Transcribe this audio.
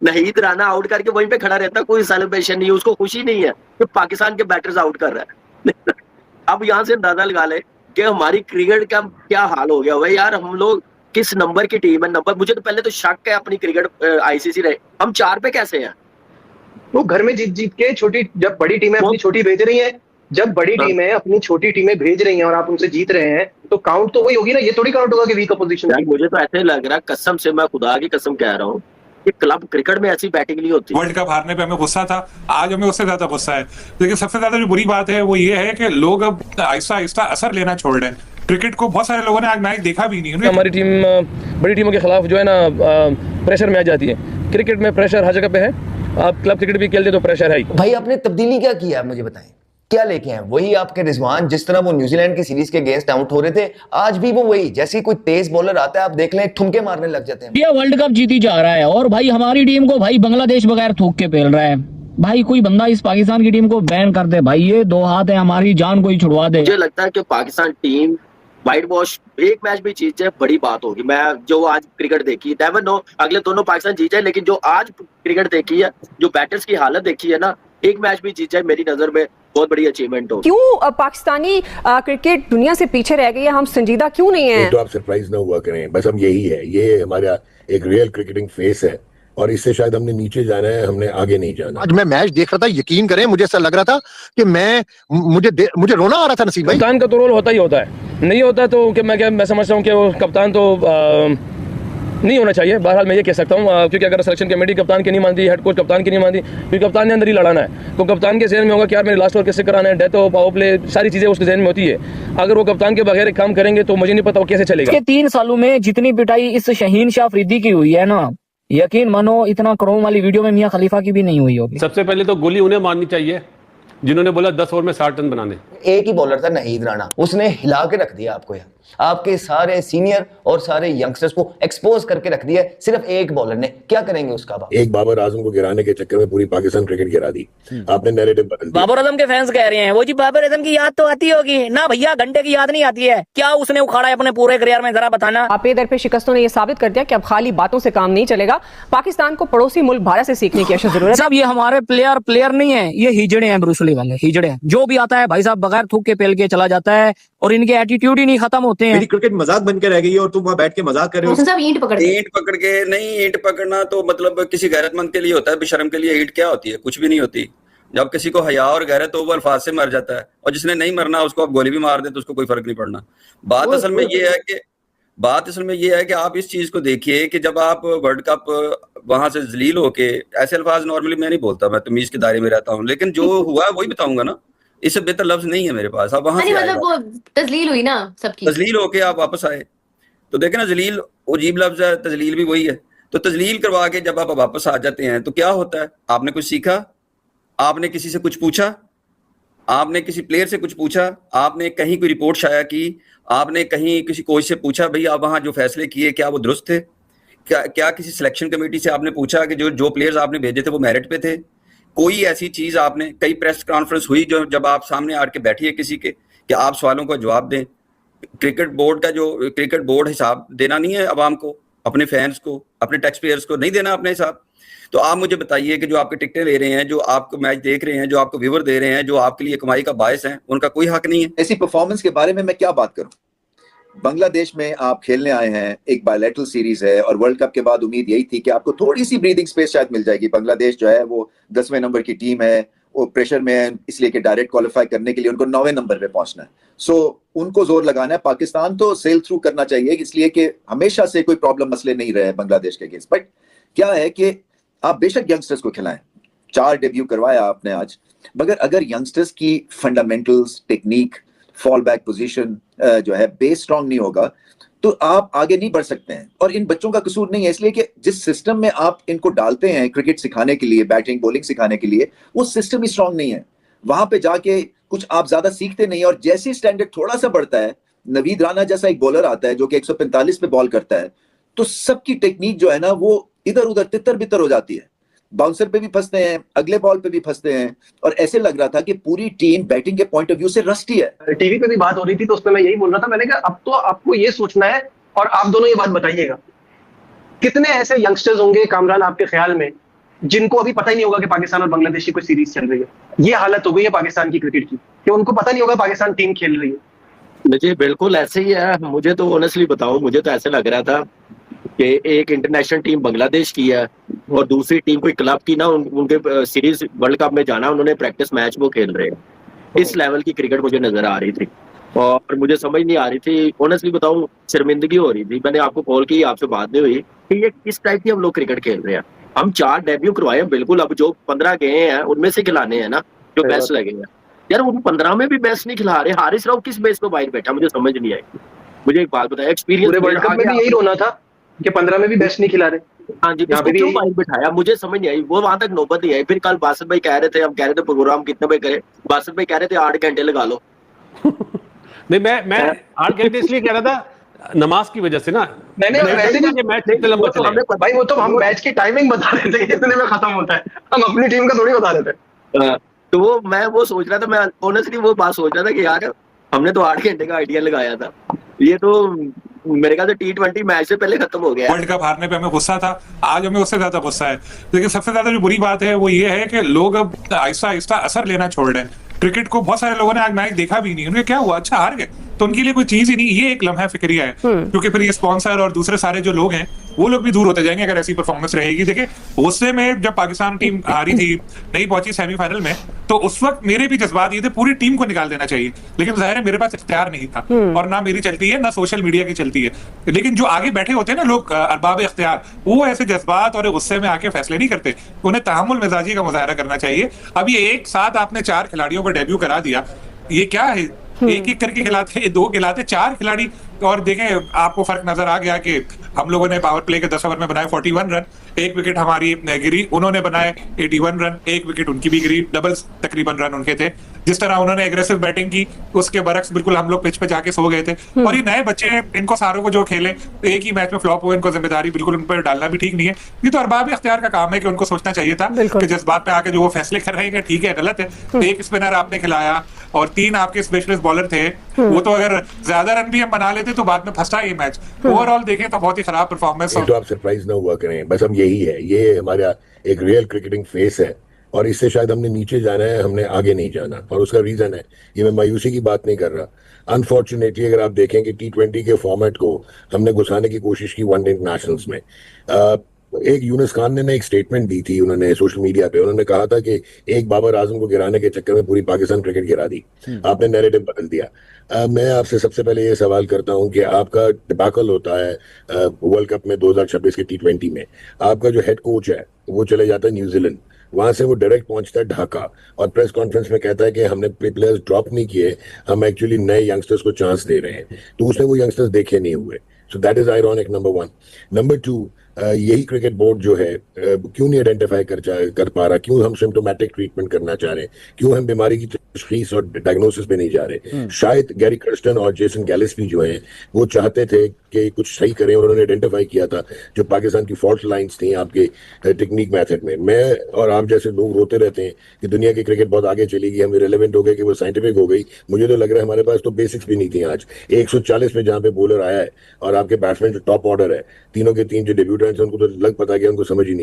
Nahid Rana out करके वहीं पे खड़ा रहता, कोई सेलिब्रेशन नहीं है, उसको खुशी नहीं है कि पाकिस्तान के बैटर्स आउट कर रहा है। अब यहाँ से अंदाजा लगा ले कि हमारी क्रिकेट का क्या हाल हो गया भाई यार। हम लोग किस नंबर की टीम है? नंबर, मुझे तो पहले तो शक है अपनी क्रिकेट आईसीसी रहे, हम 4 पे कैसे हैं? वो घर में जीत जीत के छोटी, जब बड़ी टीमें अपनी छोटी भेज रही हैं, जब बड़ी टीमें अपनी छोटी टीमें भेज रही हैं और आप उनसे जीत रहे हैं, तो काउंट तो वही होगी ना। ये थोड़ी काउंट होगा कि वीक अपोजिशन। मुझे तो ऐसे लग रहा, कसम से मैं खुदा की कसम कह रहा हूँ, कि क्लब क्रिकेट में ऐसी बैटिंग नहीं होती। वर्ल्ड कप हारने पे हमें गुस्सा था, आज हमें उससे ज्यादा गुस्सा है। लेकिन सबसे ज्यादा जो बुरी बात है वो ये है कि लोग अब आहिस्ता आहिस्ता असर लेना छोड़ रहे हैं क्रिकेट को। बहुत सारे लोगों ने आज मैच देखा भी नहीं। हमारी टीम बड़ी टीमों के खिलाफ जो है ना प्रेशर में आ जाती है। क्रिकेट में प्रेशर हर जगह पे है, आप क्लब क्रिकेट भी खेलते तो प्रेशर है ही। भाई आपने तब्दीली क्या किया मुझे बताएं, क्या लेके आए? वही आपके रिजवान, जिस तरह वो न्यूजीलैंड की सीरीज के अगेंस्ट आउट हो रहे थे, आज भी वो वही। जैसे कोई तेज बॉलर आता है, आप देख लें, ठुमके मारने लग जाते हैं। ये वर्ल्ड कप जीती जा रहा है और भाई हमारी टीम को भाई बांग्लादेश बगैर थूक के पेल रहा है। भाई कोई बंदा इस पाकिस्तान की टीम को बैन कर दे भाई, ये 2 हाथ है, हमारी जान कोई छुड़वा दे। मुझे लगता है कि पाकिस्तान टीम वाइट वॉश एक मैच भी जीत जाए बड़ी बात होगी। मैं जो आज क्रिकेट देखी, नेवर नो अगले दोनों पाकिस्तान जीत जाए, लेकिन जो आज क्रिकेट देखी है, जो बैटर्स की हालत देखी है ना, एक मैच भी जीत जाए मेरी नजर में बहुत बड़ी अचीवमेंट हो। क्यों पाकिस्तानी क्रिकेट दुनिया से पीछे रह गई है? हम संजीदा क्यों नहीं है? तो आप सरप्राइज ना हुआ करें, बस हम यही है, ये हमारा एक रियल क्रिकेटिंग फेस है और इससे शायद हमने नीचे जाना है, हमने आगे नहीं जाना। आज मैं मैच देख रहा था, यकीन करें मुझे ऐसा लग रहा था कि मुझे रोना आ रहा था। नसीब भाई, कप्तान का तो रोल होता ही होता है, नहीं होता तो कि मैं समझता हूँ कि वो कप्तान तो नहीं होना चाहिए। बहरहाल मैं ये कह सकता हूँ, क्योंकि अगर सिलेक्शन कमेटी कप्तान की नहीं मानती, हेड कोच कप्तान की नहीं मानती, क्योंकि कप्तान ने अंदर ही लड़ाना है, तो कप्तान के जहन में होगा कि यार मेरे लास्ट ओवर किससे कराना है, डेथ हो, पावर प्ले, सारी चीजें उसके जहन में होती है। अगर वो कप्तान के बगैर काम करेंगे तो मुझे नहीं पता वो कैसे चलेगा। 3 सालों में जितनी पिटाई इस शहीन शाह अफरीदी की हुई है ना, यकीन मानो इतना क्रोम वाली वीडियो में मियां खलीफा की भी नहीं हुई होगी। सबसे पहले तो गोली उन्हें मारनी चाहिए जिन्होंने बोला 10 ओवर में 60 रन बनाने। एक ही बॉलर था नाहिद राणा, उसने हिला के रख दिया आपको यार। आपके सारे सीनियर और सारे यंगस्टर्स को एक्सपोज करके रख दिया सिर्फ एक बॉलर ने। क्या करेंगे उसका? एक बाबर आजम को गिराने के चक्कर में पूरी पाकिस्तान क्रिकेट गिरा दी। आपने नैरेटिव बदल दिया। बाबर आजम के फैंस कह रहे हैं वो जी बाबर आजम की याद तो आती होगी ना भैया, घंटे की याद नहीं आती है। क्या उसने उखाड़ा है अपने पूरे करियर में, जरा बताना। आपे दर पे शिकस्तों ने यह साबित कर दिया कि अब खाली बातों से काम नहीं चलेगा। पाकिस्तान को पड़ोसी मुल्क भारत से सीखने की जरूरत है। ये हमारे प्लेयर नहीं है, ये हिजड़े हैं, ब्रूस ली वाले हिजड़े हैं। जो भी आता है भाई साहब बगैर थूक के पेल के चला जाता है और इनके एटीट्यूड ही नहीं खत्म होते हैं। मेरी क्रिकेट मजाक बन के रह गई है और तुम वहां बैठ के मजाक कर रहे हो। ईंट पकड़ के नहीं, ईंट पकड़ना तो मतलब किसी गैरतमंद के लिए होता है, बेशर्म के लिए ईंट क्या होती है? कुछ भी नहीं होती। जब किसी को हया और गैरत तो वो अल्फाज से मर जाता है, और जिसने नहीं मरना उसको आप गोली भी मार दे तो उसको कोई फर्क नहीं पड़ना। बात असल में ये है कि आप इस चीज को देखिए कि जब आप वर्ल्ड कप वहां से जलील होके, ऐसे अल्फाज नॉर्मली मैं नहीं बोलता, मैं तमीज के दायरे में रहता हूँ, लेकिन जो हुआ वही बताऊंगा ना, इससे बेहतर लफ्ज नहीं है मेरे पास। आप वहां से मतलब वो तजलील हुई ना सबकी, तजलील होके आप वापस आए तो देखे ना, जलील अजीब लफ्ज है, तजलील भी वही है। तो तजलील करवा के जब आप वापस आ जाते हैं तो क्या होता है? आपने कुछ सीखा, आपने किसी से कुछ पूछा, आपने किसी प्लेयर से कुछ पूछा, आपने कहीं कोई रिपोर्ट शाया की, आपने कहीं किसी कोच से पूछा भाई आप वहां जो फैसले किए क्या वो दुरुस्त थे? क्या किसी सिलेक्शन कमेटी से आपने पूछा कि जो प्लेयर्स आपने भेजे थे वो मेरिट पे थे? कोई ऐसी चीज आपने, कई प्रेस कॉन्फ्रेंस हुई जो जब आप सामने आके बैठी है किसी के कि आप सवालों का जवाब दें? क्रिकेट बोर्ड हिसाब देना नहीं है अवाम को, अपने फैंस को, अपने टैक्स पेयर्स को नहीं देना अपने हिसाब। तो आप मुझे बताइए कि जो आपके टिकटें ले रहे हैं, जो आपको मैच देख रहे हैं, जो आपको व्यूवर दे रहे हैं, जो आपके लिए कमाई का बायस है, उनका कोई हक नहीं है? ऐसी परफॉर्मेंस के बारे में मैं क्या बात करूं? बांग्लादेश में आप खेलने आए हैं, एक बायलैटरल सीरीज है और वर्ल्ड कप के बाद उम्मीद यही थी कि आपको थोड़ी सी ब्रीदिंग स्पेस शायद मिल जाएगी। बांग्लादेश जो है वो 10वें नंबर की टीम है, वो प्रेशर में है, इसलिए कि डायरेक्ट क्वालिफाई करने के लिए उनको 9वें नंबर पे पहुंचना है। सो उनको जोर लगाना है। पाकिस्तान तो सेल थ्रू करना चाहिए, इसलिए कि हमेशा से कोई प्रॉब्लम मसले नहीं रहे बांग्लादेश के अगेंस्ट। बट क्या है कि आप बेशक यंगस्टर्स को खिलाएं, 4 डेब्यू करवाया आपने आज, मगर अगर यंगस्टर्स की fundamentals, technique, fall back position जो है बेस स्ट्रांग नहीं होगा तो आप आगे नहीं बढ़ सकते हैं। और इन बच्चों का कसूर नहीं है, इसलिए कि जिस सिस्टम में आप इनको डालते हैं क्रिकेट सिखाने के लिए, बैटिंग बॉलिंग सिखाने के लिए, वो सिस्टम ही स्ट्रांग नहीं है। वहां पे जाके कुछ आप ज्यादा सीखते नहीं, और जैसे स्टैंडर्ड थोड़ा सा बढ़ता है, नवीद राना जैसा एक बॉलर आता है जो कि 145 पे बॉल करता है, तो सबकी टेक्निक जो है ना वो इधर उधर तितर बितर हो जाती है, बाउंसर पे भी फंसते हैं, अगले बॉल पे भी फंसते हैं, और ऐसे लग रहा था कि पूरी टीम बैटिंग के पॉइंट ऑफ व्यू से रस्टी है। टीवी पे भी बात हो रही थी तो उसमें मैं यही बोल रहा था, मैंने कहा अब तो आपको ये सोचना है, और आप दोनों ये बात बताइएगा, कितने ऐसे यंगस्टर्स होंगे कामरान आपके ख्याल में जिनको अभी पता ही नहीं होगा कि पाकिस्तान और बांग्लादेश की कोई सीरीज चल रही है। ये हालत हो गई है पाकिस्तान की क्रिकेट की कि उनको पता नहीं होगा पाकिस्तान टीम खेल रही है। जी बिल्कुल ऐसे ही है। मुझे तो ऑनेस्टली बताओ, मुझे तो ऐसे लग रहा था कि एक इंटरनेशनल टीम बांग्लादेश की है और दूसरी टीम कोई क्लब की ना, उनके सीरीज वर्ल्ड कप में जाना, उन्होंने प्रैक्टिस मैच वो खेल रहे हैं। इस लेवल की क्रिकेट मुझे नजर आ रही थी और मुझे समझ नहीं आ रही थी, ऑनेस्टली बताऊं, शर्मिंदगी हो रही थी। मैंने आपको कॉल की, आपसे बात नहीं हुई कि ये किस टाइप की हम लोग क्रिकेट खेल रहे हैं। हम 4 डेब्यू करवाए हैं, बिल्कुल, अब जो 15 गए हैं उनमें से खिलाने हैं ना जो बेस्ट लगे हैं। यार उन 15 में भी बेस्ट नहीं खिला रहे। हारिस राव किस बेस पे बाहर बैठा, मुझे समझ नहीं आई। मुझे एक बात बताया, एक्सपीरियंस पूरे वर्ल्ड कप में भी यही रोना था कि 15 में भी बेस्ट नहीं खिला रहे। हाँ जी, इसको क्यों बाहर बिठाया, मुझे समझ नहीं आई। वो वहां तक नौबत नहीं आई। फिर कल बासित भाई कह रहे थे, हम कह रहे थे प्रोग्राम कितने बजे करें, बासित भाई कह रहे थे 8 घंटे लगा लो। नहीं, मैं 8 घंटे इसलिए कह रहा था नमाज की वजह से ना। मैंने वैसे कि मैच इतना लंबा चले। भाई वो तो हम मैच की टाइमिंग बता रहे थे इतने में खत्म होता है, हम अपनी टीम का थोड़ी बता रहे थे। तो वो मैं वो सोच रहा था, मैं ऑनेस्टली वो बात सोच रहा था कि यार हमने तो 8 घंटे का आइडिया लगाया था, ये तो मेरे ख्याल से T20 मैच से पहले खत्म हो गया। वर्ल्ड कप हारने पे हमें गुस्सा था, आज हमें उससे ज्यादा गुस्सा है। लेकिन सबसे ज्यादा जो बुरी बात है वो ये है कि लोग अब आहिस्ता आहिस्ता असर लेना छोड़ रहे हैं। क्रिकेट को बहुत सारे लोगों ने आज मैच देखा भी नहीं, उन्हें क्या हुआ, अच्छा हार गए, तो उनके लिए कोई चीज ही नहीं। ये एक लम्हा फिक्रिया है, क्योंकि फिर ये स्पॉन्सर और दूसरे सारे जो लोग हैं वो लोग भी दूर होते जाएंगे अगर ऐसी परफॉर्मेंस रहेगी। देखिए गुस्से में जब पाकिस्तान टीम हारी थी, नहीं पहुंची सेमीफाइनल में, तो उस वक्त मेरे भी जज्बात ये थे पूरी टीम को निकाल देना चाहिए, लेकिन जाहिर है मेरे पास इख्तियार नहीं था और ना मेरी चलती है ना सोशल मीडिया की चलती है। लेकिन जो आगे बैठे होते हैं ना लोग, अरबाब इख्तियार, वो ऐसे जज्बात और गुस्से में आके फैसले नहीं करते, उन्हें तहम्मुल मिजाजी का मुजाहरा करना चाहिए। अब ये एक साथ आपने 4 खिलाड़ियों को डेब्यू करा दिया, ये क्या है, एक एक करके खिलाते, 2 खिलाते, 4 खिलाड़ी। और देखें आपको फर्क नजर आ गया कि हम लोगों ने पावर प्ले के 10 ओवर में बनाए 41 रन, 1 विकेट हमारी गिरी, उन्होंने बनाए 81 रन, 1 विकेट उनकी भी गिरी, डबल्स तकरीबन रन उनके थे। जिस तरह उन्होंने एग्रेसिव बैटिंग की उसके बरक्स बिल्कुल हम लोग पिच पे जाके सो गए थे। और ये नए बच्चे हैं, इनको सारों को जो खेले एक ही मैच में फ्लॉप हुए, इनको जिम्मेदारी बिल्कुल उन पर डालना भी ठीक नहीं है। ये तो अरबाब इख्तियार का काम है कि उनको सोचना चाहिए था कि जज्बात पे आके जो वो फैसले कर रहे हैं ठीक है गलत है। 1 स्पिनर आपने खिलाया और 3 आपके स्पेशलिस्ट बॉलर थे, वो तो अगर ज्यादा रन भी हम बना लेते तो बाद में फंसता ये मैच। ओवरऑल देखें तो बहुत ही खराब परफॉर्मेंस। तो आप सरप्राइज ना हुआ करें, बस हम यही है, ये हमारा एक रियल क्रिकेटिंग फेस है और इससे शायद हमने नीचे जाना है, हमने आगे नहीं जाना। और उसका रीजन है, ये मैं मायूसी की बात नहीं कर रहा, अनफॉर्चुनेटली अगर आप देखें कि T20 के फॉर्मेट को हमने घुसाने की कोशिश की वनडे इंटरनेशनल्स में। एक यूनुस खान ने एक स्टेटमेंट दी थी, उन्होंने सोशल मीडिया पे, उन्होंने कहा था कि एक बाबर आजम को गिराने के चक्कर में पूरी पाकिस्तान क्रिकेट गिरा दी, आपने नैरेटिव बदल दिया। मैं आपसे सबसे पहले ये सवाल करता हूं कि आपका डिबैकल होता है वर्ल्ड कप में 2026 के T20 में, आपका जो हेड कोच है वो चले जाता है न्यूजीलैंड, वहां से वो डायरेक्ट पहुंचता है ढाका और प्रेस कॉन्फ्रेंस में कहता है कि हमने प्लेयर्स ड्रॉप नहीं किए, हम एक्चुअली नए यंगस्टर्स को चांस दे रहे हैं। तो उसने वो यंगस्टर्स देखे नहीं हुए। So that is ironic, number 1। Number 2, यही क्रिकेट बोर्ड जो है क्यों नहीं आइडेंटिफाई कर पा रहा, क्यों हम सिम्टोमेटिक ट्रीटमेंट करना चाह रहे हैं, क्यों हम बीमारी की तशखीस और डायग्नोसिस पे नहीं जा रहे। शायद गैरी कर्स्टन और जेसन गैलिस्पी जो हैं वो चाहते थे कि कुछ सही करें और उन्होंने आइडेंटिफाई किया था जो पाकिस्तान की फॉल्ट लाइंस थी आपके टेक्निक मेथड में। मैं और आप जैसे लोग रोते रहते हैं कि दुनिया की क्रिकेट बहुत आगे चली गई, हम इरेलेवेंट हो गए, कि वो साइंटिफिक हो गई। मुझे तो लग रहा है हमारे पास तो बेसिक्स भी नहीं थी। आज 140 में जहाँ पे बॉलर आया है और आपके बैट्समैन जो टॉप ऑर्डर है, तीनों के 3 जो डेब्यूटेंट्स हैं उनको तो लग पता गया, उनको समझ ही नहीं।